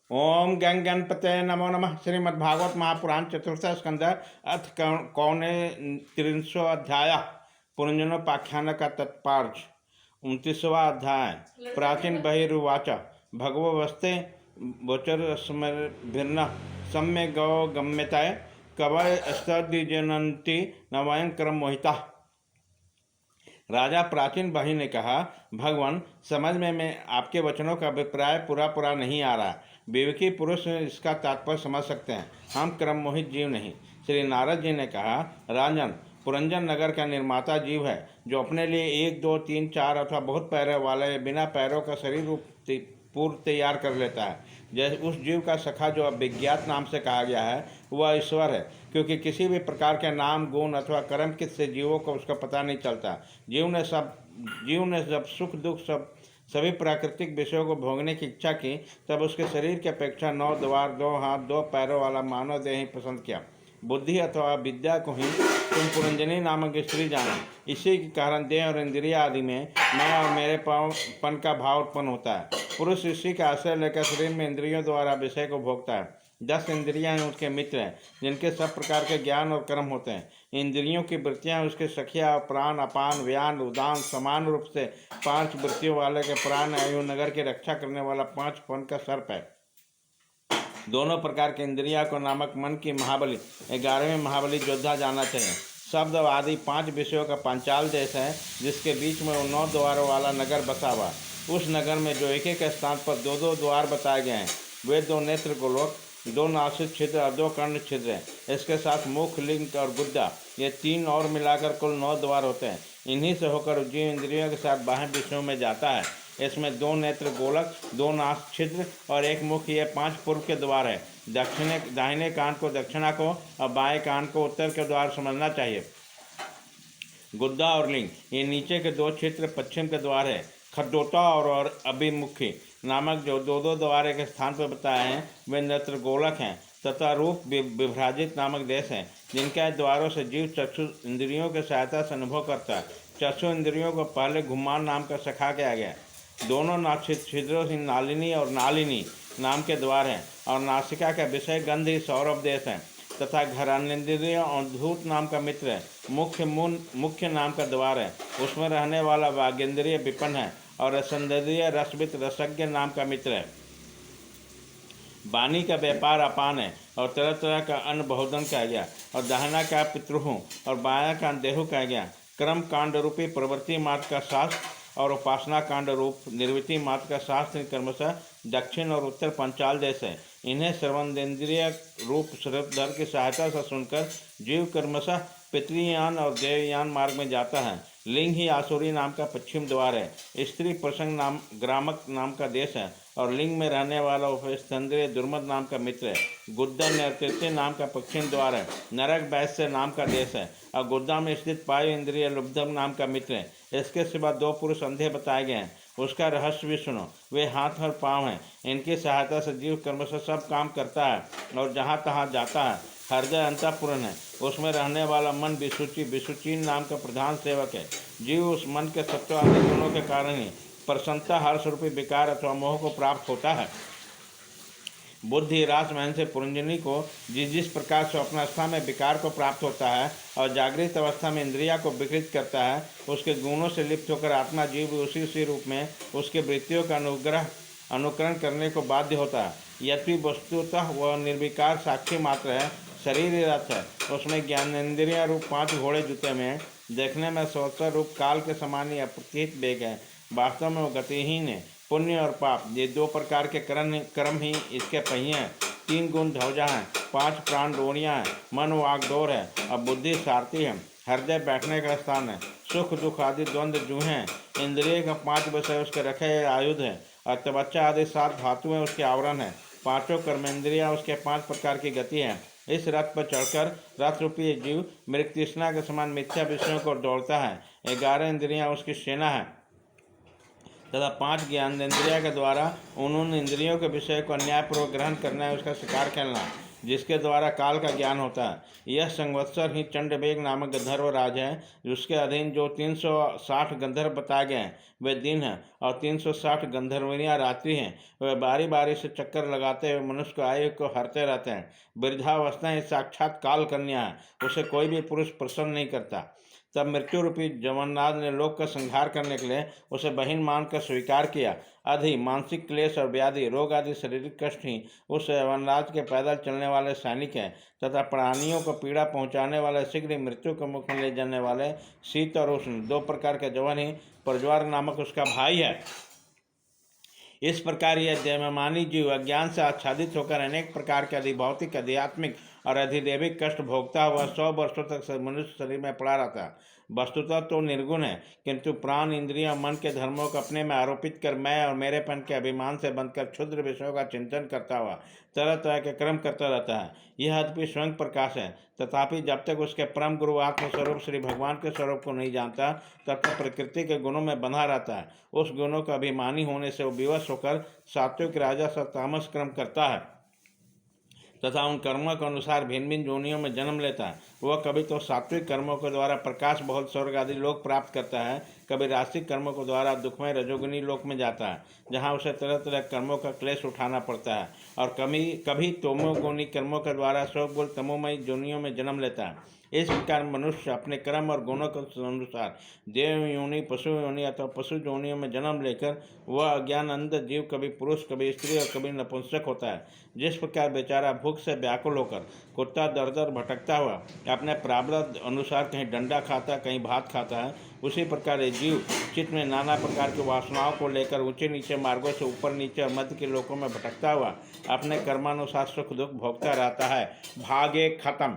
ओम गंग गणपते नमो नमः। श्रीमद्भागवत महापुराण चतुर्थ स्कंद अथ कौने त्रिंशो अध्याय पुरंजनोपाख्यान का तत्पार्थ 29वां अध्याय। प्राचीन बहिर्वाच भगवस्ते वोचरस्मभिर्न सम्य गौ गम्यताय कवय स्तद्विजनन्ति नवयं क्रम मोहिता। राजा प्राचीन बही ने कहा, भगवान समझ में मैं आपके वचनों का अभिप्राय पूरा नहीं आ रहा। विवेकी पुरुष इसका तात्पर्य समझ सकते हैं, हम क्रम मोहित जीव नहीं। श्री नारद जी ने कहा, राजन, पुरंजन नगर का निर्माता जीव है जो अपने लिए 1 2 3 4 अथवा बहुत पैरों वाले बिना पैरों का शरीर रूप पूर्व तैयार कर लेता है। जैसे उस जीव का सखा जो अभिज्ञात नाम से कहा गया है वह ईश्वर है, क्योंकि किसी भी प्रकार के नाम गुण अथवा कर्म किससे जीवों को उसका पता नहीं चलता। जीव ने जब सुख दुख सभी प्राकृतिक विषयों को भोगने की इच्छा की, तब उसके शरीर की अपेक्षा 9 द्वार 2 हाथ 2 पैरों वाला मानव देह ही पसंद किया। बुद्धि अथवा विद्या को ही तुम पुरंजनी नामक स्त्री जानो। इसी के कारण देह और इंद्रिया आदि में मैं और मेरे पन का भाव उत्पन्न होता है। पुरुष इसी का आश्रय लेकर शरीर में इंद्रियों द्वारा विषय को भोगता है। 10 इंद्रियां उसके मित्र हैं, जिनके सब प्रकार के ज्ञान और कर्म होते हैं। इंद्रियों की वृत्तियां उसके सखिया प्राण, अपान, व्यान, उदान समान रूप से 5 वृत्तियों वाले के प्राण आयु नगर की रक्षा करने वाला 5 फन का सर्प है। दोनों प्रकार के इंद्रिया को नामक मन की महाबली 11वें महाबली योद्धा जाना चाहिए। शब्द आदि 5 विषयों का पांचाल देश है, जिसके बीच में 9 द्वारों वाला नगर बसा हुआ। उस नगर में जो एक स्थान पर 2 द्वार बताए गए हैं, वे 2 नेत्र गोलोक, 2 नासिक छिद्र और 2 कर्ण छिद्र हैं। इसके साथ मुख, लिंग और गुद्दा, ये 3 और मिलाकर कुल 9 द्वार होते हैं। इन्हीं से होकर जीव इंद्रियों के साथ बाह्य विषयों में जाता है। इसमें 2 नेत्र गोलक, 2 नास छिद्र और 1 मुख, ये 5 पूर्व के द्वार है। दाहिने कान को दक्षिणा को और बाएं कान को उत्तर के द्वार समझना चाहिए। गुद्दा और लिंग, ये नीचे के 2 क्षेत्र पश्चिम के द्वार है। खड्डोता और अभिमुखी नामक जो 2 द्वार एक स्थान पर बताए हैं, वे नेत्र गोलक हैं तथा रूप विभ्राजित नामक देश हैं, जिनके द्वारों से जीव चक्षु इंद्रियों की सहायता से अनुभव करता है। चक्षु इंद्रियों को पहले घुमान नाम का सखा किया गया। दोनों नासिक छिद्रों से नालिनी और नालिनी नाम के द्वार हैं, और नासिका का विषय गंध ही सौरभ देश है तथा घरानेन्द्रिय और धूत नाम का मित्र है। मुख्य नाम का द्वार है, उसमें रहने वाला वागेंद्रिय विपन्न है, और रसंद्रिय रसवित रसज्ञ नाम का मित्र है। वाणी का व्यापार अपान है, और तरह तरह का अन्न बहुधन कहा गया, और दाहिना का पितृहु और बाया का देहु कहा गया। कर्म कांड रूपी प्रवृत्ति मार्ग का शास्त्र और उपासना कांड रूप निर्वृत्ति मार्ग का शास्त्र क्रमशः दक्षिण और उत्तर पंचाल देश है। इन्हें सर्वंदेन्द्रिय रूप शरदधर की सहायता से सुनकर जीव क्रमशः पितृयान और देवयान मार्ग में जाता है। लिंग ही आसुरी नाम का पश्चिम द्वार है। स्त्री प्रसंग नाम ग्रामक नाम का देश है, और लिंग में रहने वाला उपस्थंद्रिय दुर्मद नाम का मित्र है। गुद्दा नृत्य नाम का पश्चिम द्वार है। नरक वैश्य नाम का देश है, और गुद्दा में स्थित पायु इंद्रिय लुब्धम नाम का मित्र है। इसके सिवा 2 पुरुष अंधे बताए गए हैं, उसका रहस्य भी सुनो। वे हाथ और पाँव हैं, इनकी सहायता से जीव कर्म से सब काम करता है और जहाँ तहाँ जाता है। हृदय अंतःपुरन है, उसमें रहने वाला मन विसुचीन नाम का प्रधान सेवक है। जीव उस मन के सत्व आदि गुणों के कारण ही प्रसन्नता हर्ष रूपी विकार अथवा मोह को प्राप्त होता है। बुद्धि रासमहन से पुरंजनी को जिस प्रकार स्वप्नावस्था में विकार को प्राप्त होता है और जागृत अवस्था में इंद्रिया को विकृत करता है, उसके गुणों से लिप्त होकर आत्मा जीव उसी रूप में उसके वृत्तियों का अनुकरण करने को बाध्य होता है। यद्यपि वस्तुतः वह निर्विकार साक्षी मात्र है, शरीर ही रथ है। उसमें ज्ञानेन्द्रिय रूप 5 घोड़े जुते में देखने में संवत्सर रूप काल के समान ही अप्रतीत वेग है, वास्तव में वो गतिहीन है। पुण्य और पाप, ये 2 प्रकार के कर्म ही इसके पहिए हैं। 3 गुण ध्वजा हैं, 5 प्राण डोरियाँ हैं, मन वाग डोर है, और बुद्धि सारथी है। हृदय बैठने का स्थान है। सुख दुख आदि द्वंद्व जूहे हैं। इंद्रिय का 5 विषय उसके रखे आयुध है, और तबच्चा आदि 7 धातुएं उसके आवरण है। 5 कर्मेंद्रियाँ उसके 5 प्रकार की गति है। इस रथ पर चढ़कर रथ रूपी जीव मृग तृष्णा के समान मिथ्या विषयों को दौड़ता है। 11 इंद्रियां उसकी सेना है तथा 5 ज्ञानेन्द्रिया के द्वारा उन इंद्रियों के विषय को अन्यायपूर्वक ग्रहण करना है उसका शिकार खेलना। जिसके द्वारा काल का ज्ञान होता है। यह संवत्सर ही चंडवेग नामक गंधर्व राज है, जिसके अधीन जो 360 गंधर्व बताए गए हैं वे दिन हैं, और 360 गंधर्वनियाँ रात्रि हैं। वे बारी बारी से चक्कर लगाते हुए मनुष्य को आयु को हरते रहते हैं। वृद्धावस्था साक्षात काल कन्या है, उसे कोई भी पुरुष प्रसन्न नहीं करता। तब मृत्यु रूपी जगन्नाथ ने लोक का संहार करने के लिए उसे बहिन मानकर स्वीकार किया। आदि मानसिक क्लेश और व्याधि रोग आदि शारीरिक कष्ट ही उस वनराज के पैदल चलने वाले सैनिक हैं, तथा प्राणियों को पीड़ा पहुंचाने वाले शीघ्र ही मृत्यु के मुख में ले जाने वाले शीत और उष्ण 2 प्रकार के जवन ही प्रज्वार नामक उसका भाई है। इस प्रकार यह देवमानी जीव अज्ञान से आच्छादित होकर अनेक प्रकार के अधिभौतिक, आध्यात्मिक और अधिदेविक कष्ट भोगता हुआ 100 वर्षों तक मनुष्य शरीर में पड़ा रहता है। वस्तुतः तो निर्गुण है, किंतु प्राण, इंद्रियों, मन के धर्मों को अपने में आरोपित कर मैं और मेरेपन के अभिमान से बंधकर क्षुद्र विषयों का चिंतन करता हुआ तरह तरह के कर्म करता रहता है। यह अद्भुत स्वयं प्रकाश है, तथापि जब तक उसके परम गुरु आत्मस्वरूप श्री भगवान के स्वरूप को नहीं जानता, तब तक प्रकृति के गुणों में बंधा रहता है। उस गुणों का अभिमानी होने से वो विवश होकर सात्विक, राजस और तामस कर्म करता है तथा उन कर्मों के अनुसार भिन्न भिन्न योनियों में जन्म लेता है। वह कभी तो सात्विक कर्मों के द्वारा प्रकाश बहुत स्वर्ग आदि लोक प्राप्त करता है, कभी राशिक कर्मों के द्वारा दुखमय रजोगुनी लोक में जाता है, जहाँ उसे तरह तरह कर्मों का क्लेश उठाना पड़ता है, और कभी कभी तमोगुणी कर्मों के द्वारा स्वगुण तमोमयी योनियों में जन्म लेता है। इस प्रकार मनुष्य अपने कर्म और गुणों के अनुसार देव योनि, पशु योनि अथवा पशु योनियों में जन्म लेकर वह अज्ञान अंध जीव कभी पुरुष, कभी स्त्री और कभी नपुंसक होता है। जिस प्रकार बेचारा भूख से व्याकुल होकर कुत्ता दर दर भटकता हुआ अपने प्रारब्ध अनुसार कहीं डंडा खाता, कहीं भात खाता है, उसी प्रकार ये जीव चित्त में नाना प्रकार की वासनाओं को लेकर ऊंचे नीचे मार्गों से ऊपर नीचे और मध्य के लोकों में भटकता हुआ अपने कर्मानुसार सुख दुख भोगता रहता है। भागे खत्म।